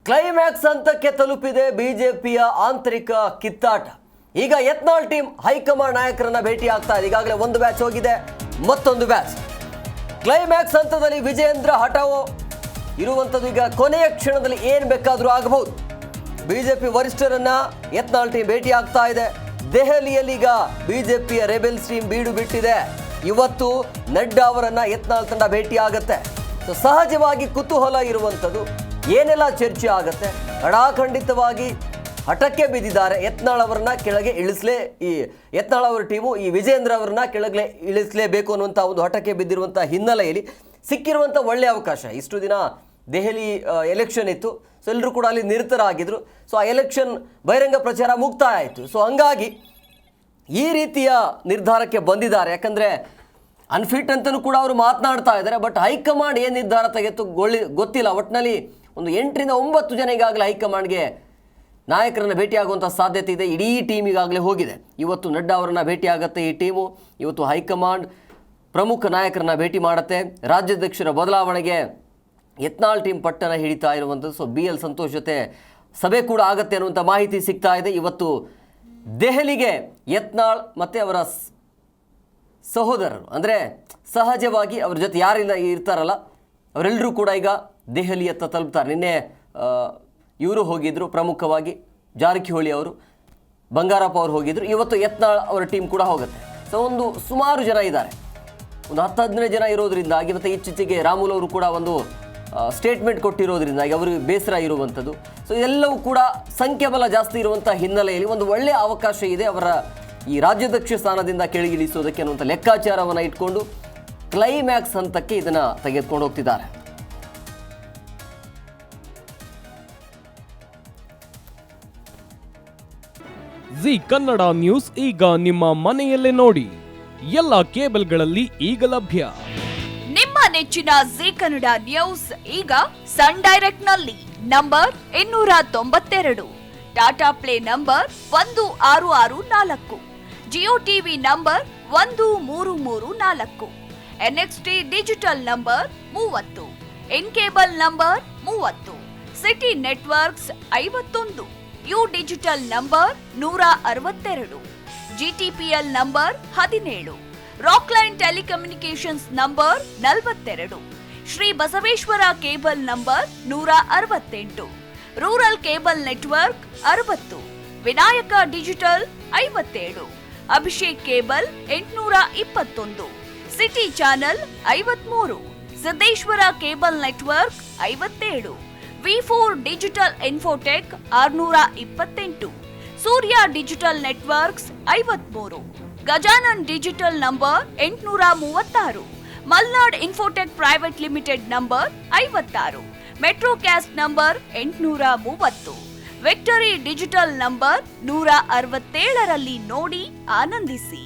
Climax ಹಂತಕ್ಕೆ ತಲುಪಿದೆ ಬಿಜೆಪಿಯ ಆಂತರಿಕ ಕಿತ್ತಾಟ. ಈಗ ಯತ್ನಾಳ್ ಟೀಮ್ ಹೈಕಮಾಂಡ್ ನಾಯಕರನ್ನ ಭೇಟಿ ಆಗ್ತಾ ಇದೆ. ಈಗಾಗಲೇ ಒಂದು ಬ್ಯಾಚ್ ಹೋಗಿದೆ, ಮತ್ತೊಂದು ಬ್ಯಾಚ್ ಕ್ಲೈಮ್ಯಾಕ್ಸ್ ಹಂತದಲ್ಲಿ ವಿಜಯೇಂದ್ರ ಹಠಾವೋ ಇರುವಂಥದ್ದು. ಈಗ ಕೊನೆಯ ಕ್ಷಣದಲ್ಲಿ ಏನು ಬೇಕಾದರೂ ಆಗಬಹುದು. ಬಿಜೆಪಿ ವರಿಷ್ಠರನ್ನ ಯತ್ನಾಳ್ ಟೀಮ್ ಭೇಟಿ ಆಗ್ತಾ ಇದೆ. ದೆಹಲಿಯಲ್ಲಿ ಈಗ ಬಿಜೆಪಿಯ ರೆಬೆಲ್ಸ್ ಟೀಮ್ ಬೀಡು ಬಿಟ್ಟಿದೆ. ಇವತ್ತು ನಡ್ಡಾ ಅವರನ್ನ ಯತ್ನಾಳ್ ತಂಡ ಭೇಟಿ ಆಗತ್ತೆ. ಸೊ ಸಹಜವಾಗಿ ಕುತೂಹಲ ಇರುವಂಥದ್ದು ಏನೆಲ್ಲ ಚರ್ಚೆ ಆಗತ್ತೆ. ಖಡಾಖಂಡಿತವಾಗಿ ಹಠಕ್ಕೆ ಬಿದ್ದಿದ್ದಾರೆ. ಯತ್ನಾಳ್ ಅವರನ್ನ ಕೆಳಗೆ ಈ ಯತ್ನಾಳ್ ಅವರ ಟೀಮು ಈ ವಿಜೇಂದ್ರ ಅವರನ್ನ ಕೆಳಗೆ ಇಳಿಸಲೇಬೇಕು ಅನ್ನುವಂಥ ಒಂದು ಹಠಕ್ಕೆ ಬಿದ್ದಿರುವಂಥ ಹಿನ್ನೆಲೆಯಲ್ಲಿ ಸಿಕ್ಕಿರುವಂಥ ಒಳ್ಳೆಯ ಅವಕಾಶ. ಇಷ್ಟು ದಿನ ದೆಹಲಿ ಎಲೆಕ್ಷನ್ ಇತ್ತು, ಸೊ ಎಲ್ಲರೂ ಕೂಡ ಅಲ್ಲಿ ನಿರತರಾಗಿದ್ದರು. ಸೊ ಆ ಎಲೆಕ್ಷನ್ ಬಹಿರಂಗ ಪ್ರಚಾರ ಮುಕ್ತಾಯ ಆಯಿತು. ಸೊ ಹಂಗಾಗಿ ಈ ರೀತಿಯ ನಿರ್ಧಾರಕ್ಕೆ ಬಂದಿದ್ದಾರೆ. ಯಾಕಂದರೆ ಅನ್ಫಿಟ್ ಅಂತಲೂ ಕೂಡ ಅವರು ಮಾತನಾಡ್ತಾ ಇದ್ದಾರೆ. ಬಟ್ ಹೈಕಮಾಂಡ್ ಏನು ನಿರ್ಧಾರ ತೆಗೆದು ಗೊತ್ತಿಲ್ಲ. ಒಟ್ಟಿನಲ್ಲಿ ಒಂದು 8 ರಿಂದ 9 ಜನ ಈಗಾಗಲೇ ಹೈಕಮಾಂಡ್ಗೆ ನಾಯಕರನ್ನು ಭೇಟಿಯಾಗುವಂಥ ಸಾಧ್ಯತೆ ಇದೆ. ಇಡೀ ಟೀಮ್ ಈಗಾಗಲೇ ಹೋಗಿದೆ. ಇವತ್ತು ನಡ್ಡಾ ಅವರನ್ನು ಭೇಟಿ ಆಗುತ್ತೆ ಈ ಟೀಮು. ಇವತ್ತು ಹೈಕಮಾಂಡ್ ಪ್ರಮುಖ ನಾಯಕರನ್ನ ಭೇಟಿ ಮಾಡುತ್ತೆ. ರಾಜ್ಯಾಧ್ಯಕ್ಷರ ಬದಲಾವಣೆಗೆ ಯತ್ನಾಳ್ ಟೀಮ್ ಪಟ್ಟಣ ಹಿಡಿತಾ ಇರುವಂಥದ್ದು. ಸೊ BL ಸಂತೋಷ್ ಜೊತೆ ಸಭೆ ಕೂಡ ಆಗುತ್ತೆ ಅನ್ನುವಂಥ ಮಾಹಿತಿ ಸಿಗ್ತಾ ಇದೆ. ಇವತ್ತು ದೆಹಲಿಗೆ ಯತ್ನಾಳ್ ಮತ್ತು ಅವರ ಸಹೋದರರು, ಅಂದರೆ ಸಹಜವಾಗಿ ಅವ್ರ ಜೊತೆ ಯಾರೆಲ್ಲ ಇರ್ತಾರಲ್ಲ ಅವರೆಲ್ಲರೂ ಕೂಡ ಈಗ ದೆಹಲಿಯತ್ತ ತಲುಪ್ತಾರೆ. ನಿನ್ನೆ ಇವರು ಹೋಗಿದ್ದರು, ಪ್ರಮುಖವಾಗಿ ಜಾರಕಿಹೊಳಿ ಅವರು, ಬಂಗಾರಪ್ಪ ಅವರು ಹೋಗಿದ್ದರು. ಇವತ್ತು ಯತ್ನಾಳ್ ಅವರ ಟೀಮ್ ಕೂಡ ಹೋಗುತ್ತೆ. ಸೊ ಒಂದು ಸುಮಾರು ಜನ ಇದ್ದಾರೆ, ಒಂದು 10-15 ಜನ ಇರೋದ್ರಿಂದಾಗಿ, ಮತ್ತು ಇತ್ತೀಚೆಗೆ ರಾಮುಲು ಅವರು ಕೂಡ ಒಂದು ಸ್ಟೇಟ್ಮೆಂಟ್ ಕೊಟ್ಟಿರೋದ್ರಿಂದಾಗಿ ಅವರಿಗೆ ಬೇಸರ ಇರುವಂಥದ್ದು. ಸೊ ಇದೆಲ್ಲವೂ ಕೂಡ ಸಂಖ್ಯಾಬಲ ಜಾಸ್ತಿ ಇರುವಂಥ ಹಿನ್ನೆಲೆಯಲ್ಲಿ ಒಂದು ಒಳ್ಳೆಯ ಅವಕಾಶ ಇದೆ ಅವರ ಈ ರಾಜ್ಯಾಧ್ಯಕ್ಷ ಸ್ಥಾನದಿಂದ ಕೆಳಗಿಳಿಸೋದಕ್ಕೆ ಅನ್ನುವಂಥ ಲೆಕ್ಕಾಚಾರವನ್ನು ಇಟ್ಕೊಂಡು ಕ್ಲೈಮ್ಯಾಕ್ಸ್ ಹಂತಕ್ಕೆ ಇದನ್ನು ತೆಗೆದುಕೊಂಡು ಹೋಗ್ತಿದ್ದಾರೆ. ಜಿ ಕನ್ನಡ ನ್ಯೂಸ್ ಈಗ ನಿಮ್ಮ ಮನೆಯಲ್ಲೇ ನೋಡಿ. ಎಲ್ಲ ಕೇಬಲ್ಗಳಲ್ಲಿ ಈಗ ಲಭ್ಯ. ನಿಮ್ಮ ನೆಚ್ಚಿನ ಜಿ ಕನ್ನಡ ನ್ಯೂಸ್ ಈಗ ಸನ್ ಡೈರೆಕ್ಟ್ ನಲ್ಲಿ number 292, Tata play number 1664, Jio TV number 1334, NXT digital number 30, in cable number 30, city networks 51, U digital number 162, GTPL number 17, Rockline telecommunications number 42, Shri Basaveshwara cable number 168, rural cable network 60, Vinayaka digital 57, Abhishek cable 821, city channel 53, Siddeshwara cable network 57, V4 digital Infotech 628, Surya digital networks 53, Gajanan digital number 836, Malnad Infotech Private Limited number 56, Metro Cast number 830, Victory Digital number 167ರಲ್ಲಿ ನೋಡಿ ಆನಂದಿಸಿ.